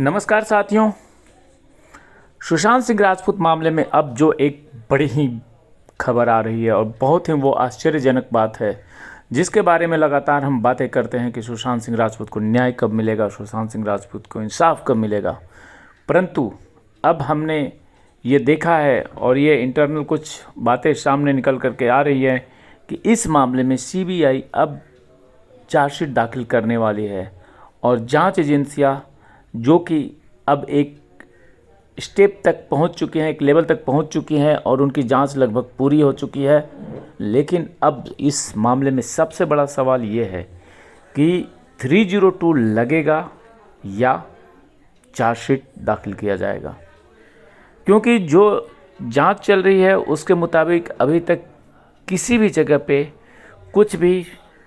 नमस्कार साथियों। सुशांत सिंह राजपूत मामले में अब जो एक बड़ी ही खबर आ रही है और बहुत ही वो आश्चर्यजनक बात है जिसके बारे में लगातार हम बातें करते हैं कि सुशांत सिंह राजपूत को न्याय कब मिलेगा, सुशांत सिंह राजपूत को इंसाफ कब मिलेगा। परंतु अब हमने ये देखा है और ये इंटरनल कुछ बातें सामने निकल करके आ रही है कि इस मामले में सीबीआई अब चार्जशीट दाखिल करने वाली है और जांच एजेंसियां जो कि अब एक स्टेप तक पहुंच चुकी हैं, एक लेवल तक पहुंच चुकी हैं और उनकी जांच लगभग पूरी हो चुकी है। लेकिन अब इस मामले में सबसे बड़ा सवाल ये है कि 302 लगेगा या चार्जशीट दाखिल किया जाएगा, क्योंकि जो जांच चल रही है उसके मुताबिक अभी तक किसी भी जगह पे कुछ भी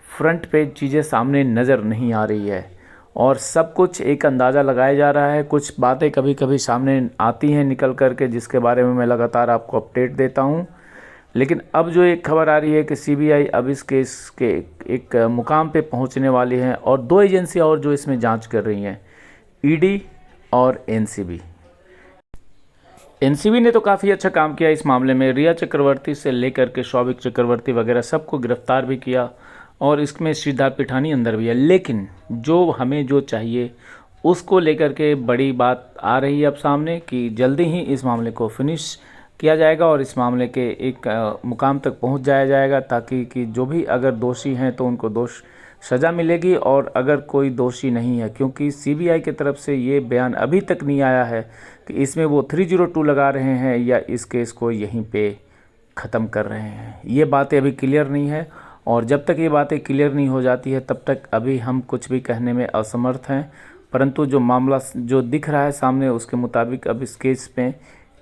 फ्रंट पे चीज़ें सामने नज़र नहीं आ रही है और सब कुछ एक अंदाज़ा लगाया जा रहा है। कुछ बातें कभी कभी सामने आती हैं निकल करके, जिसके बारे में मैं लगातार आपको अपडेट देता हूं। लेकिन अब जो एक खबर आ रही है कि सीबीआई अब इस केस के एक मुकाम पे पहुंचने वाली है और दो एजेंसियां और जो इसमें जांच कर रही हैं, ईडी और एनसीबी। एनसीबी ने तो काफ़ी अच्छा काम किया इस मामले में, रिया चक्रवर्ती से लेकर के शौविक चक्रवर्ती वगैरह सबको गिरफ्तार भी किया और इसमें सिद्धार्थ पिठानी अंदर भी है। लेकिन जो हमें जो चाहिए उसको लेकर के बड़ी बात आ रही है अब सामने कि जल्दी ही इस मामले को फिनिश किया जाएगा और इस मामले के एक मुकाम तक पहुंच जाया जाएगा, ताकि कि जो भी अगर दोषी हैं तो उनको दोष सज़ा मिलेगी और अगर कोई दोषी नहीं है, क्योंकि सीबीआई की तरफ से ये बयान अभी तक नहीं आया है कि इसमें वो 302 लगा रहे हैं या इस केस को यहीं पे ख़त्म कर रहे हैं। ये बातें अभी क्लियर नहीं है और जब तक ये बातें क्लियर नहीं हो जाती है तब तक अभी हम कुछ भी कहने में असमर्थ हैं। परंतु जो मामला जो दिख रहा है सामने उसके मुताबिक अब इस केस में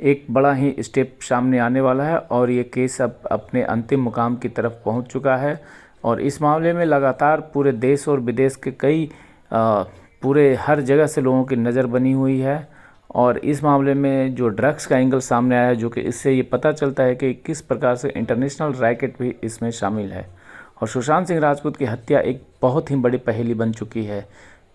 एक बड़ा ही स्टेप सामने आने वाला है और ये केस अब अपने अंतिम मुकाम की तरफ पहुंच चुका है। और इस मामले में लगातार पूरे देश और विदेश के कई पूरे हर जगह से लोगों की नज़र बनी हुई है और इस मामले में जो ड्रग्स का एंगल सामने आया है, जो कि इससे ये पता चलता है कि किस प्रकार से इंटरनेशनल रैकेट भी इसमें शामिल है। और सुशांत सिंह राजपूत की हत्या एक बहुत ही बड़ी पहेली बन चुकी है,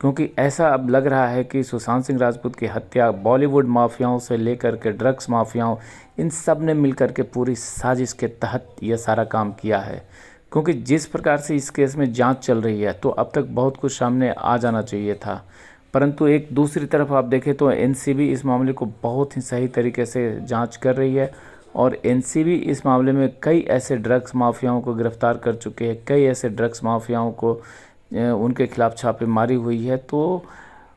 क्योंकि ऐसा अब लग रहा है कि सुशांत सिंह राजपूत की हत्या बॉलीवुड माफियाओं से लेकर के ड्रग्स माफियाओं, इन सब ने मिलकर के पूरी साजिश के तहत यह सारा काम किया है। क्योंकि जिस प्रकार से इस केस में जांच चल रही है तो अब तक बहुत कुछ सामने आ जाना चाहिए था, परंतु एक दूसरी तरफ आप देखें तो एनसीबी इस मामले को बहुत ही सही तरीके से जांच कर रही है और एनसीबी इस मामले में कई ऐसे ड्रग्स माफियाओं को गिरफ्तार कर चुके हैं, कई ऐसे ड्रग्स माफियाओं को उनके खिलाफ छापेमारी हुई है। तो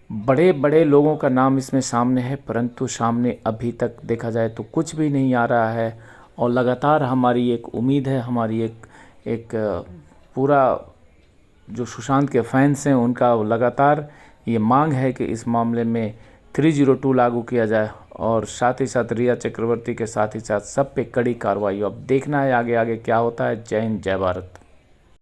बड़े बड़े लोगों का नाम इसमें सामने है, परंतु सामने अभी तक देखा जाए तो कुछ भी नहीं आ रहा है। और लगातार हमारी एक उम्मीद है, हमारी एक पूरा जो सुशांत के फैंस हैं उनका लगातार ये मांग है कि इस मामले में 302 लागू किया जाए और साथ ही साथ रिया चक्रवर्ती के साथ ही साथ सब पे कड़ी कार्रवाई। अब देखना है आगे आगे क्या होता है। जय हिंद, जय भारत।